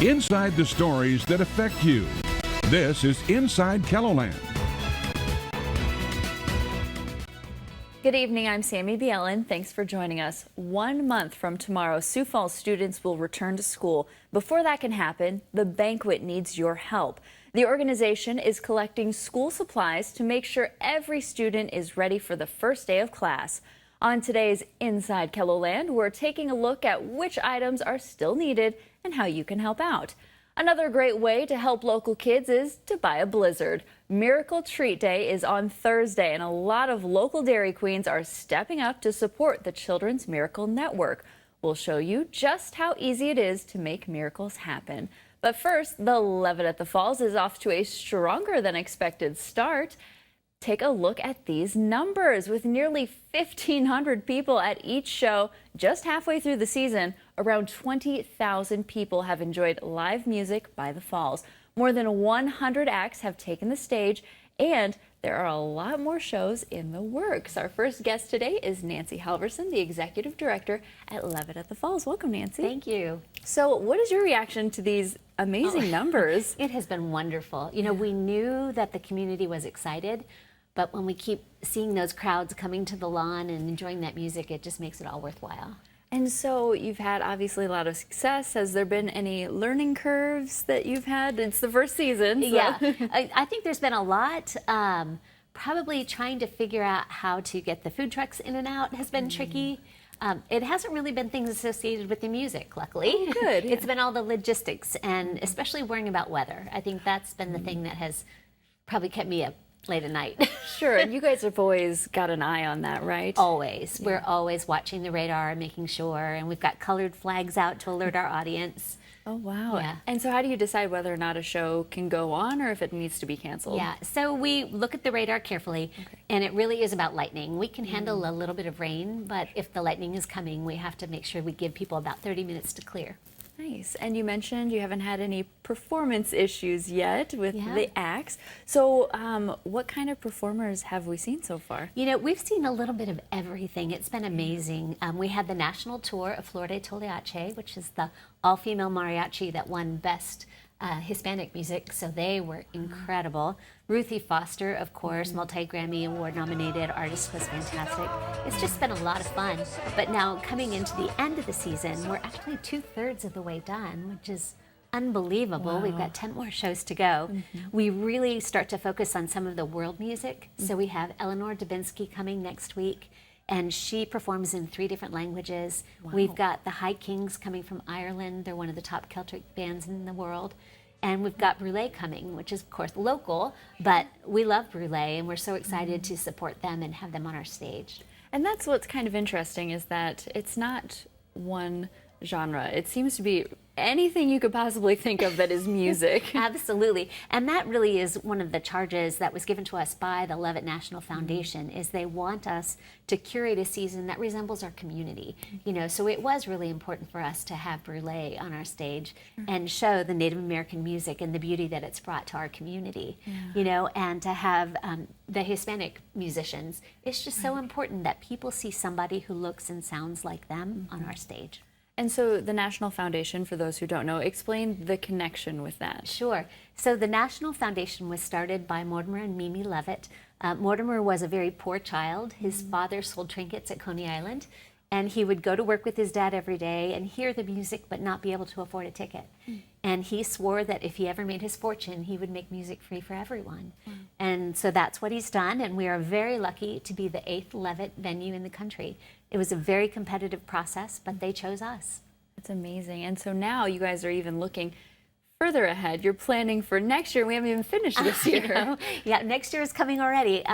Inside the stories that affect you. This is Inside KELOLAND. Good evening, I'm Sammy Bielen. Thanks for joining us. 1 month from tomorrow, Sioux Falls students will return to school. Before that can happen, the banquet needs your help. The organization is collecting school supplies to make sure every student is ready for the first day of class. On today's Inside KELOLAND, we're taking a look at which items are still needed and how you can help out. Another great way to help local kids is to buy a blizzard. Miracle Treat Day is on Thursday, and a lot of local Dairy Queens are stepping up to support the Children's Miracle Network. We'll show you just how easy it is to make miracles happen. But first, the Levitt at the Falls is off to a stronger than expected start. Take a look at these numbers. With nearly 1,500 people at each show just halfway through the season, around 20,000 people have enjoyed live music by the Falls. More than 100 acts have taken the stage, and there are a lot more shows in the works. Our first guest today is Nancy Halverson, the Executive Director at Levitt at the Falls. Welcome, Nancy. Thank you. So what is your reaction to these amazing numbers? It has been wonderful. You know, we knew that the community was excited, but when we keep seeing those crowds coming to the lawn and enjoying that music, it just makes it all worthwhile. And so you've had obviously a lot of success. Has there been any learning curves that you've had? It's the first season. So. Yeah, I think there's been a lot. Probably trying to figure out how to get the food trucks in and out has been tricky. It hasn't really been things associated with the music, luckily. Oh, good. It's been all the logistics, and especially worrying about weather. I think that's been the thing that has probably kept me up late at night. Sure, and you guys have always got an eye on that, right? Always. Yeah. We're always watching the radar and making sure, and we've got colored flags out to alert our audience. Oh, wow. Yeah. And so how do you decide whether or not a show can go on or if it needs to be canceled? Yeah, so we look at the radar carefully, and it really is about lightning. We can handle a little bit of rain, but if the lightning is coming, we have to make sure we give people about 30 minutes to clear. Nice. And you mentioned you haven't had any performance issues yet with the acts. So what kind of performers have we seen so far? You know, we've seen a little bit of everything. It's been amazing. We had the national tour of Flor de Toliache, which is the all-female mariachi that won Best Hispanic Music, so they were incredible. Ruthie Foster, of course, multi-Grammy Award nominated artist, was fantastic. It's just been a lot of fun. But now coming into the end of the season, we're actually 2/3 of the way done, which is unbelievable. Wow. We've got 10 more shows to go. We really start to focus on some of the world music. So we have Eleanor Dubinsky coming next week, and she performs in 3 different languages. Wow. We've got the High Kings coming from Ireland. They're one of the top Celtic bands in the world. And we've got Brûlé coming, which is, of course, local, but we love Brûlé, and we're so excited to support them and have them on our stage. And that's what's kind of interesting, is that it's not one genre. It seems to be anything you could possibly think of that is music. Absolutely. And that really is one of the charges that was given to us by the Levitt National Foundation, is they want us to curate a season that resembles our community. You know, so it was really important for us to have Brûlé on our stage and show the Native American music and the beauty that it's brought to our community. You know, and to have the Hispanic musicians. It's just so important that people see somebody who looks and sounds like them on our stage. And so the National Foundation, for those who don't know, explain the connection with that. Sure. So the National Foundation was started by Mortimer and Mimi Levitt. Mortimer was a very poor child. His father sold trinkets at Coney Island, and he would go to work with his dad every day and hear the music but not be able to afford a ticket. And he swore that if he ever made his fortune, he would make music free for everyone. And so that's what he's done, and we are very lucky to be the 8th Levitt venue in the country. It was a very competitive process, but they chose us. That's amazing. And so now you guys are even looking further ahead. You're planning for next year. We haven't even finished this year. Yeah, next year is coming already.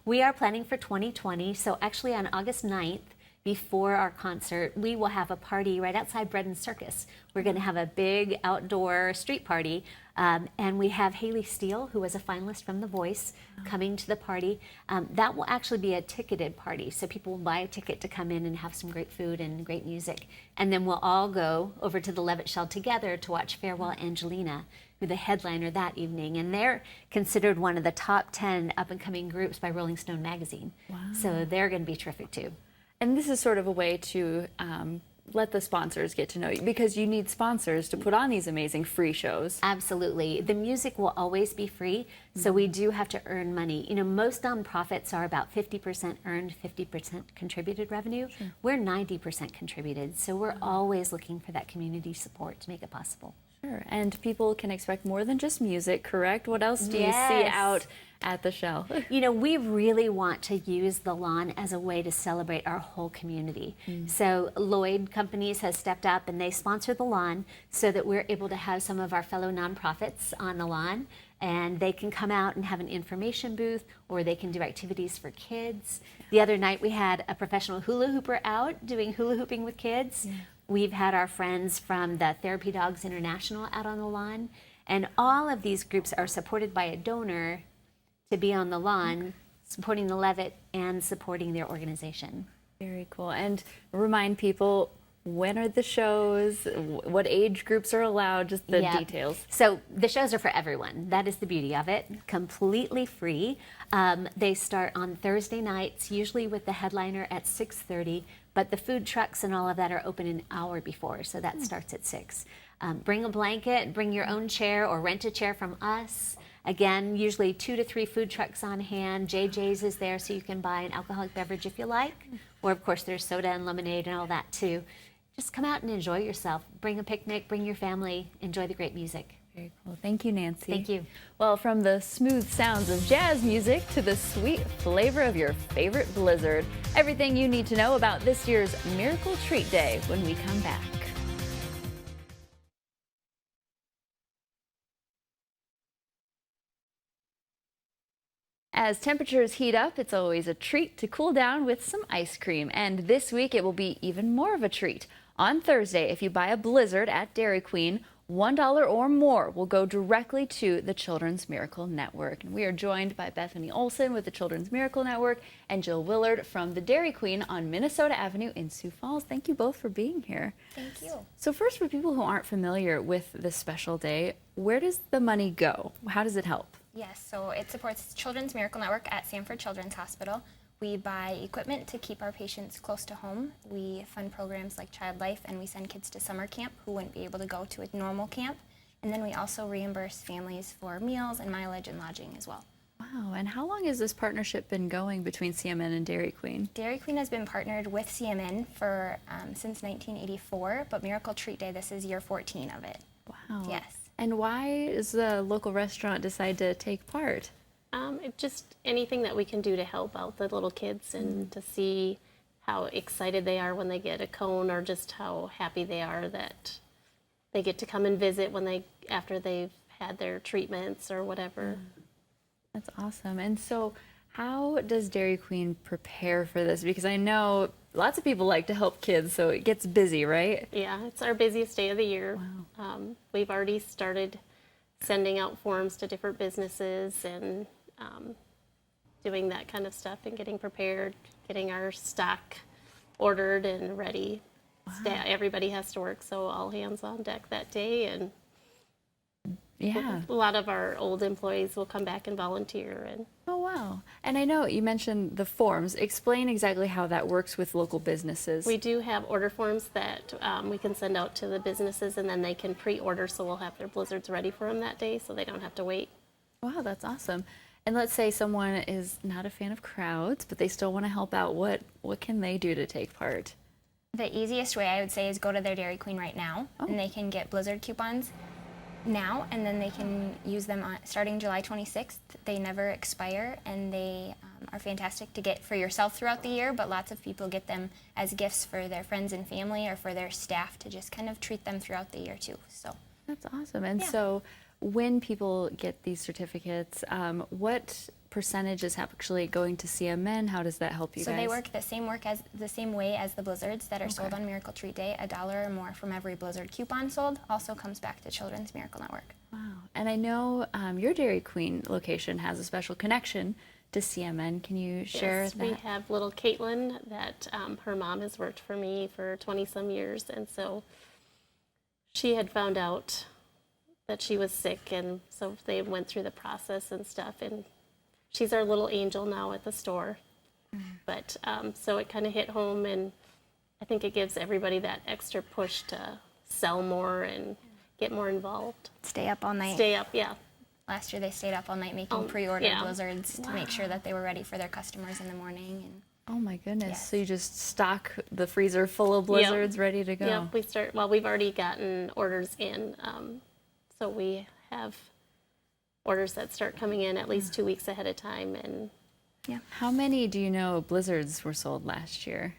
We are planning for 2020, so actually on August 9th, before our concert, we will have a party right outside Bread and Circus. We're going to have a big outdoor street party, and we have Haley Steele, who was a finalist from The Voice, coming to the party. That will actually be a ticketed party, so people will buy a ticket to come in and have some great food and great music. And then we'll all go over to the Levitt Shell together to watch Farewell Angelina, who the headliner that evening, and they're considered one of the top 10 up-and-coming groups by Rolling Stone magazine. Wow. So they're going to be terrific too. And this is sort of a way to let the sponsors get to know you, because you need sponsors to put on these amazing free shows. Absolutely. The music will always be free, so we do have to earn money. You know, most nonprofits are about 50% earned, 50% contributed revenue. Sure. We're 90% contributed, so we're always looking for that community support to make it possible. Sure, and people can expect more than just music, correct? What else do you see out at the show? You know, we really want to use the lawn as a way to celebrate our whole community. So Lloyd Companies has stepped up and they sponsor the lawn so that we're able to have some of our fellow nonprofits on the lawn, and they can come out and have an information booth, or they can do activities for kids. The other night we had a professional hula hooper out doing hula hooping with kids. We've had our friends from the Therapy Dogs International out on the lawn, and all of these groups are supported by a donor to be on the lawn, supporting the Levitt and supporting their organization. Very cool. And remind people, when are the shows? What age groups are allowed? Just the details. So the shows are for everyone. That is the beauty of it. Completely free. They start on Thursday nights, usually with the headliner at 6:30. But the food trucks and all of that are open an hour before, so that starts at 6. Bring a blanket, bring your own chair, or rent a chair from us. Again, usually 2 to 3 food trucks on hand. JJ's is there, so you can buy an alcoholic beverage if you like. Or, of course, there's soda and lemonade and all that, too. Just come out and enjoy yourself. Bring a picnic, bring your family, enjoy the great music. Very cool. Thank you, Nancy. Thank you. Well, from the smooth sounds of jazz music to the sweet flavor of your favorite blizzard, everything you need to know about this year's Miracle Treat Day when we come back. As temperatures heat up, it's always a treat to cool down with some ice cream. And this week it will be even more of a treat. On Thursday, if you buy a blizzard at Dairy Queen, $1 or more will go directly to the Children's Miracle Network. And we are joined by Bethany Olson with the Children's Miracle Network and Jill Willard from the Dairy Queen on Minnesota Avenue in Sioux Falls. Thank you both for being here. Thank you. So first, for people who aren't familiar with this special day, where does the money go? How does it help? Yes, so it supports Children's Miracle Network at Sanford Children's Hospital. We buy equipment to keep our patients close to home. We fund programs like Child Life, and we send kids to summer camp who wouldn't be able to go to a normal camp. And then we also reimburse families for meals and mileage and lodging as well. Wow, and how long has this partnership been going between CMN and Dairy Queen? Dairy Queen has been partnered with CMN for since 1984, but Miracle Treat Day, this is year 14 of it. Wow. Yes. And why does the local restaurant decide to take part? Just anything that we can do to help out the little kids and to see how excited they are when they get a cone, or just how happy they are that they get to come and visit after they've had their treatments or whatever. That's awesome. And so how does Dairy Queen prepare for this? Because I know lots of people like to help kids, so it gets busy, right? Yeah, it's our busiest day of the year. Wow. We've already started sending out forms to different businesses and doing that kind of stuff and getting prepared, getting our stock ordered and ready. Wow. Everybody has to work, so all hands on deck that day. And yeah, a lot of our old employees will come back and volunteer. And oh wow. And I know you mentioned the forms. Explain exactly how that works with local businesses. we do have order forms that we can send out to the businesses, and then they can pre-order, so we'll have their blizzards ready for them that day so they don't have to wait. Wow, that's awesome. And let's say someone is not a fan of crowds, but they still want to help out. What can they do to take part? The easiest way I would say is go to their Dairy Queen right now, and they can get blizzard coupons now, and then they can use them starting July 26th. They never expire, and they are fantastic to get for yourself throughout the year, but lots of people get them as gifts for their friends and family or for their staff to just kind of treat them throughout the year too. So That's awesome. And Yeah. so when people get these certificates, what percentage is actually going to CMN? How does that help you guys? they work the same way as the blizzards that are sold on Miracle Treat Day. $1 or more from every blizzard coupon sold also comes back to Children's Miracle Network. Wow. And I know your Dairy Queen location has a special connection to CMN. Can you share Yes, that? we have little Caitlin that her mom has worked for me for 20-some years, and so she had found out that she was sick, and so they went through the process and stuff, and she's our little angel now at the store. But so it kind of hit home, and I think it gives everybody that extra push to sell more and get more involved. Stay up all night. Stay up, yeah. Last year they stayed up all night making pre-order blizzards to make sure that they were ready for their customers in the morning. And Oh my goodness. Yes. So you just stock the freezer full of blizzards ready to go. Yeah, we've already gotten orders in. So we have orders that start coming in at least 2 weeks ahead of time. And How many do you know blizzards were sold last year?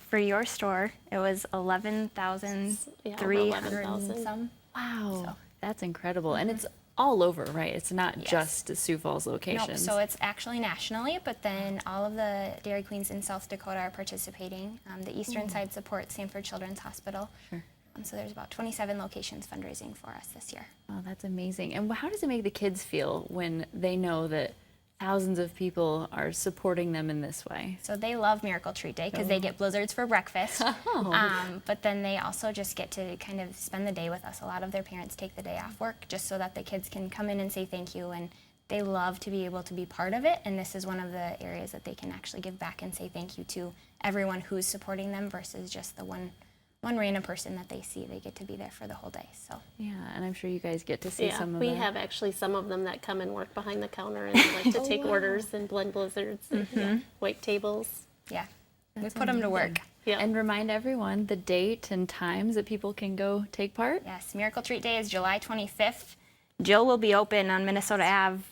for your store, it was 11,300 and some. Wow. So. That's incredible. And it's all over, right? It's not just the Sioux Falls locations. Nope, so it's actually nationally, but then all of the Dairy Queens in South Dakota are participating. The eastern side supports Sanford Children's Hospital. Sure. So there's about 27 locations fundraising for us this year. Oh, that's amazing. And how does it make the kids feel when they know that thousands of people are supporting them in this way? So they love Miracle Treat Day because they get blizzards for breakfast. But then they also just get to kind of spend the day with us. A lot of their parents take the day off work just so that the kids can come in and say thank you. And they love to be able to be part of it. And this is one of the areas that they can actually give back and say thank you to everyone who's supporting them versus just the one random person that they see. They get to be there for the whole day. So Yeah, and I'm sure you guys get to see some of we that. have actually some of them that come and work behind the counter and like to take orders and blend blizzards and white tables. yeah, we put them to work. Yeah. And remind everyone the date and times that people can go take part. Yes, Miracle Treat Day is July 25th. Jill will be open on Minnesota Ave.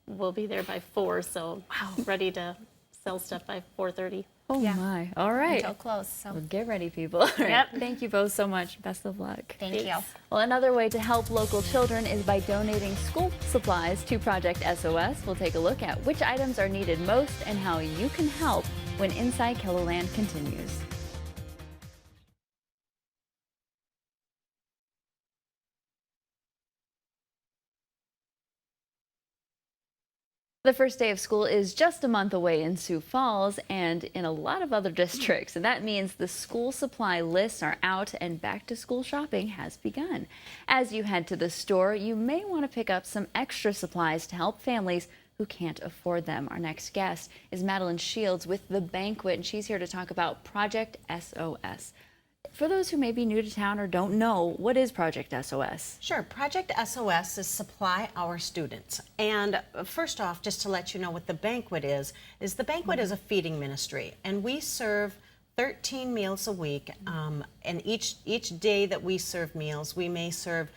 We'll be there by 4, so ready to sell stuff by 4:30. Oh my. All right. Until close. So Well, get ready, people. All right. Yep. Thank you both so much. Best of luck. thank you. Well, another way to help local children is by donating school supplies to Project SOS. We'll take a look at which items are needed most and how you can help when Inside KELOLAND continues. The first day of school is just a month away in Sioux Falls and in a lot of other districts, and that means the school supply lists are out and back to school shopping has begun. As you head to the store, you may want to pick up some extra supplies to help families who can't afford them. Our next guest is Madeline Shields with The Banquet, and she's here to talk about Project SOS. For those who may be new to town or don't know, what is Project SOS? Sure. Project SOS is Supply Our Students. And first off, just to let you know what the banquet is the banquet is a feeding ministry, and we serve 13 meals a week. And each day that we serve meals, we may serve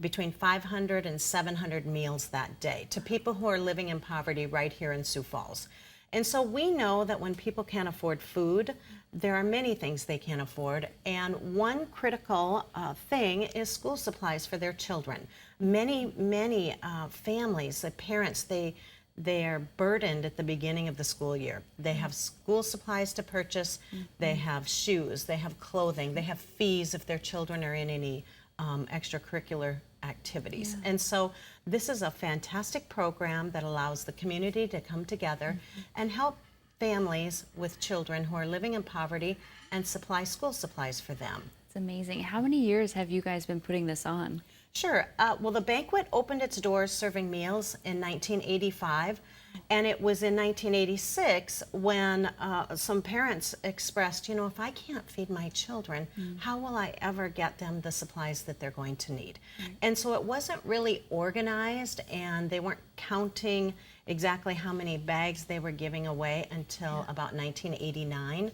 between 500 and 700 meals that day to people who are living in poverty right here in Sioux Falls. And so we know that when people can't afford food, there are many things they can't afford, and one critical thing is school supplies for their children. Many families, the parents, they are burdened at the beginning of the school year. They have school supplies to purchase, they have shoes, they have clothing, they have fees if their children are in any extracurricular activities. And so this is a fantastic program that allows the community to come together and help families with children who are living in poverty and supply school supplies for them. It's amazing. How many years have you guys been putting this on? Sure. Well, the banquet opened its doors serving meals in 1985, and it was in 1986 when some parents expressed, you know, if I can't feed my children, how will I ever get them the supplies that they're going to need? And so it wasn't really organized, and they weren't counting exactly how many bags they were giving away until about 1989.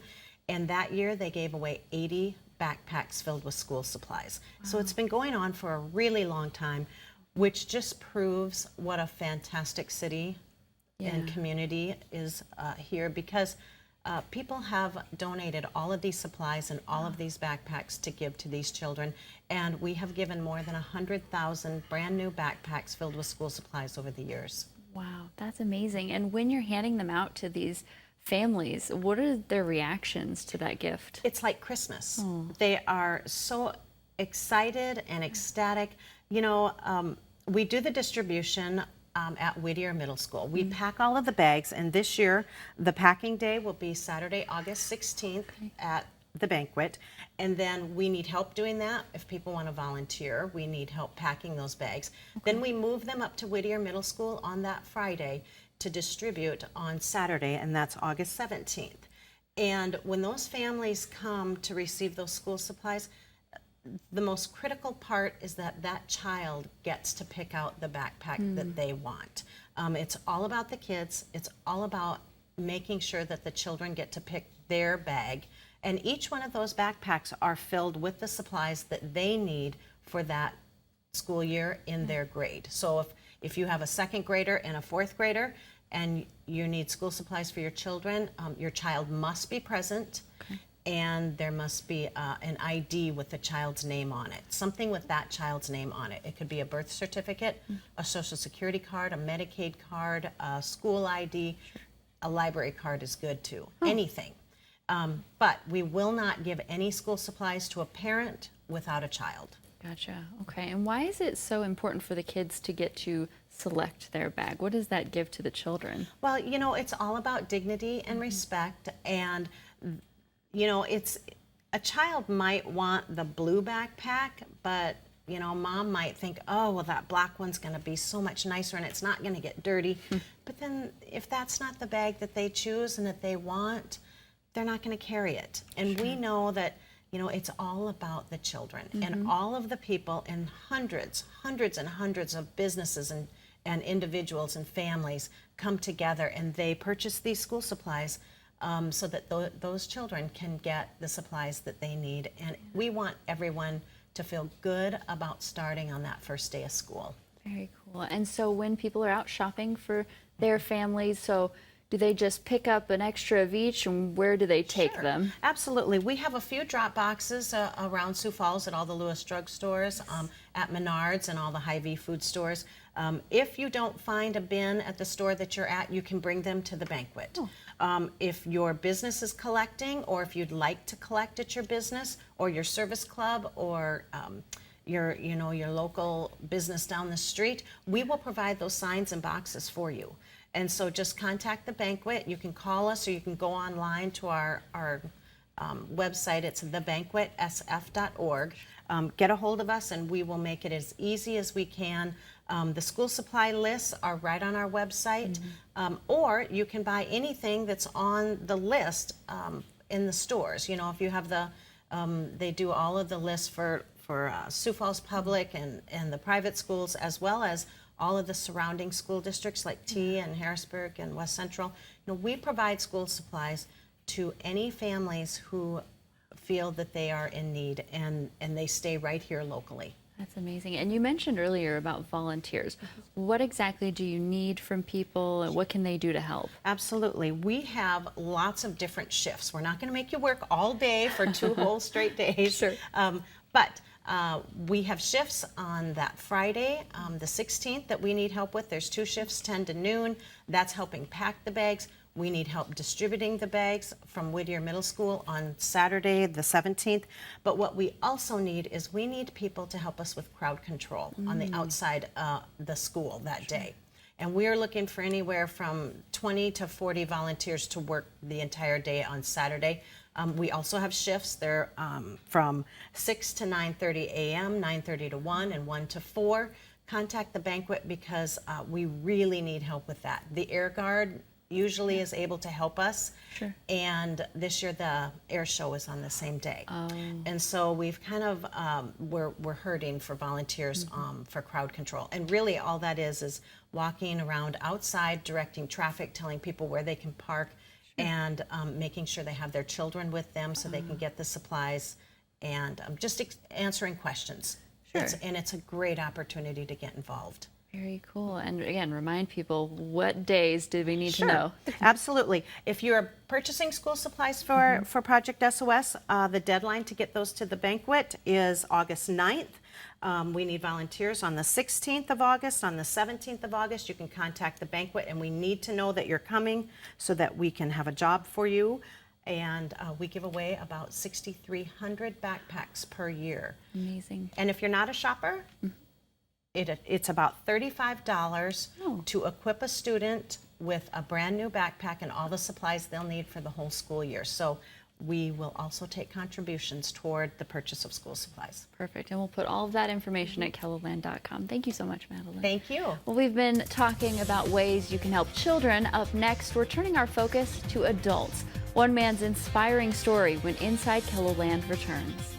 And that year they gave away 80 backpacks filled with school supplies. So it's been going on for a really long time, which just proves what a fantastic city and community is here, because people have donated all of these supplies and all of these backpacks to give to these children, and we have given more than 100,000 brand new backpacks filled with school supplies over the years. Wow, that's amazing. And when you're handing them out to these families, what are their reactions to that gift? It's like Christmas. They are so excited and ecstatic. You know, we do the distribution at Whittier Middle School. We pack all of the bags, and this year the packing day will be Saturday, August 16th at the banquet. And then we need help doing that. If people want to volunteer, we need help packing those bags. Then we move them up to Whittier Middle School on that Friday to distribute on Saturday, and that's August 17th. And when those families come to receive those school supplies, the most critical part is that that child gets to pick out the backpack that they want. It's all about the kids. It's all about making sure that the children get to pick their bag. And each one of those backpacks are filled with the supplies that they need for that school year in their grade. So if you have a second grader and a fourth grader and you need school supplies for your children, your child must be present. And there must be an ID with the child's name on it, something with that child's name on it. It could be a birth certificate, a social security card, a Medicaid card, a school ID, a library card is good too, anything. But we will not give any school supplies to a parent without a child. Gotcha. Okay. And why is it so important for the kids to get to select their bag? What does that give to the children? Well, you know, it's all about dignity and respect, and you know, it's a child might want the blue backpack, but you know, mom might think, oh, well, that black one's going to be so much nicer and it's not going to get dirty. But then if that's not the bag that they choose and that they want, they're not going to carry it. And we know that, you know, it's all about the children and all of the people, and hundreds and hundreds of businesses and individuals and families come together and they purchase these school supplies so that those children can get the supplies that they need. And we want everyone to feel good about starting on that first day of school. Very cool. And so when people are out shopping for their families, so do they just pick up an extra of each, and where do they take them? Absolutely. We have a few drop boxes around Sioux Falls at all the Lewis drugstores, at Menards and all the Hy-Vee food stores. If you don't find a bin at the store that you're at, you can bring them to the banquet. If your business is collecting, or if you'd like to collect at your business or your service club or your local business down the street, we will provide those signs and boxes for you. And so just contact the banquet. You can call us, or you can go online to our website. It's thebanquetsf.org. Get a hold of us, and we will make it as easy as we can. The school supply lists are right on our website, or you can buy anything that's on the list in the stores. You know, if you have they do all of the lists for Sioux Falls Public and the private schools, as well as all of the surrounding school districts like T and Harrisburg and West Central. You know, we provide school supplies to any families who feel that they are in need, and they stay right here locally. That's amazing. And you mentioned earlier about volunteers. What exactly do you need from people, and what can they do to help? Absolutely. We have lots of different shifts. We're not going to make you work all day for 2 whole straight days. Sure. But we have shifts on that Friday, the 16th, that we need help with. There's 2 shifts, 10 to noon. That's helping pack the bags. We need help distributing the bags from Whittier Middle School on Saturday, the 17th. But what we also need is we need people to help us with crowd control on the outside the school that day. And we're looking for anywhere from 20 to 40 volunteers to work the entire day on Saturday. We also have shifts. They're from 6 to 9:30 a.m., 9:30 to 1, and 1 to 4. Contact the banquet because we really need help with that. The Air Guard usually is able to help us. Sure. And this year the air show is on the same day. And so we've kind of, we're hurting for volunteers for crowd control. And really all that is walking around outside, directing traffic, telling people where they can park, and making sure they have their children with them so they can get the supplies, and just answering questions. Sure. It's a great opportunity to get involved. Very cool. And again, remind people, what days do we need to know? Absolutely. If you're purchasing school supplies for Project SOS, the deadline to get those to the banquet is August 9th. We need volunteers on the 16th of August. On the 17th of August, you can contact the banquet, and we need to know that you're coming so that we can have a job for you. And we give away about 6,300 backpacks per year. Amazing. And if you're not a shopper, it's about $35 to equip a student with a brand new backpack and all the supplies they'll need for the whole school year. So we will also take contributions toward the purchase of school supplies. Perfect. And we'll put all of that information at KELOLAND.com. Thank you so much, Madeline. Thank you. Well, we've been talking about ways you can help children. Up next, we're turning our focus to adults. One man's inspiring story when Inside KELOLAND returns.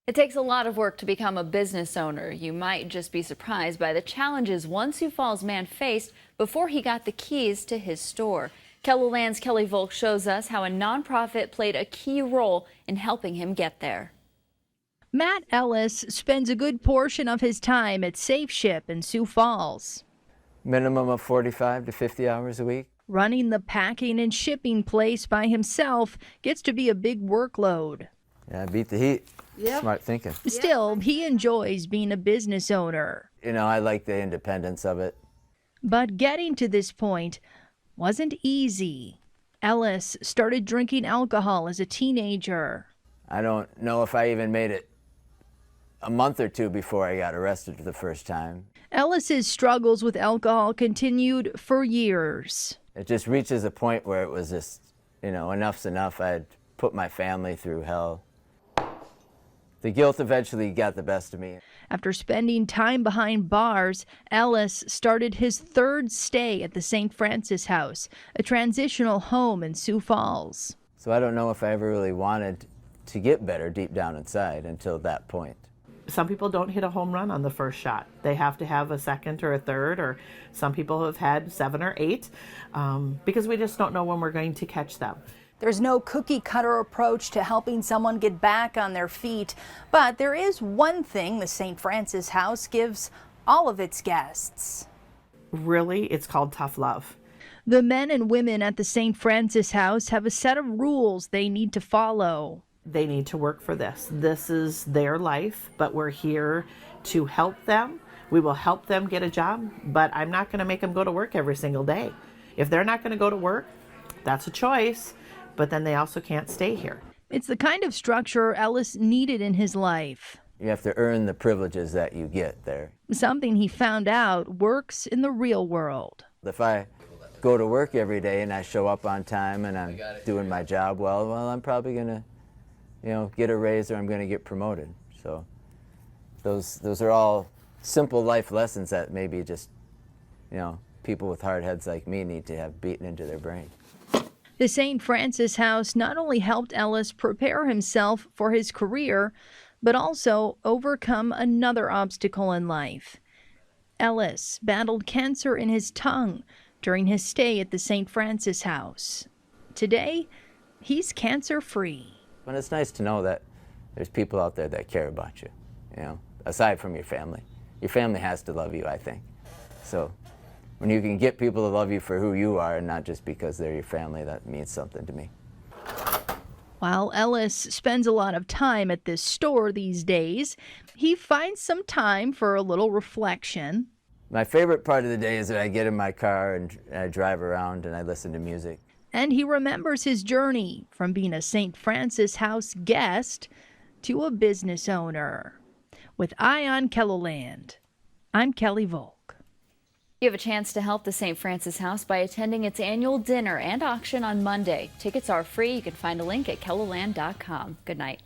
It takes a lot of work to become a business owner. You might just be surprised by the challenges one Sioux Falls man faced before he got the keys to his store. KELOLAND's Kelly Volk shows us how a nonprofit played a key role in helping him get there. Matt Ellis spends a good portion of his time at Safe Ship in Sioux Falls. Minimum of 45 to 50 hours a week. Running the packing and shipping place by himself gets to be a big workload. Yeah, beat the heat. Yep. Smart thinking. Still, he enjoys being a business owner. You know, I like the independence of it. But getting to this point wasn't easy. Ellis started drinking alcohol as a teenager. I don't know if I even made it a month or two before I got arrested for the first time. Ellis's struggles with alcohol continued for years. It just reaches a point where it was just, you know, enough's enough. I had put my family through hell. The guilt eventually got the best of me. After spending time behind bars, Ellis started his third stay at the St. Francis House, a transitional home in Sioux Falls. So I don't know if I ever really wanted to get better deep down inside until that point. Some people don't hit a home run on the first shot. They have to have a second or a third, or some people have had 7 or 8 because we just don't know when we're going to catch them. There's no cookie-cutter approach to helping someone get back on their feet, but there is one thing the St. Francis House gives all of its guests. Really, it's called tough love. The men and women at the St. Francis House have a set of rules they need to follow. They need to work for this. This is their life, but we're here to help them. We will help them get a job, but I'm not going to make them go to work every single day. If they're not going to go to work, that's a choice. But then they also can't stay here. It's the kind of structure Ellis needed in his life. You have to earn the privileges that you get there. Something he found out works in the real world. If I go to work every day and I show up on time and I'm doing my job well, I'm probably going to, you know, get a raise or I'm going to get promoted. So those are all simple life lessons that maybe just, you know, people with hard heads like me need to have beaten into their brain. The St. Francis House not only helped Ellis prepare himself for his career, but also overcome another obstacle in life. Ellis battled cancer in his tongue during his stay at the St. Francis House. Today, he's cancer-free. And it's nice to know that there's people out there that care about you, you know, aside from your family. Your family has to love you, I think. So when you can get people to love you for who you are and not just because they're your family, that means something to me. While Ellis spends a lot of time at this store these days, he finds some time for a little reflection. My favorite part of the day is that I get in my car and I drive around and I listen to music. And he remembers his journey from being a St. Francis House guest to a business owner. With Eye on KELOLAND, I'm Kelly Volk. You have a chance to help the St. Francis House by attending its annual dinner and auction on Monday. Tickets are free. You can find a link at KELOLAND.com. Good night.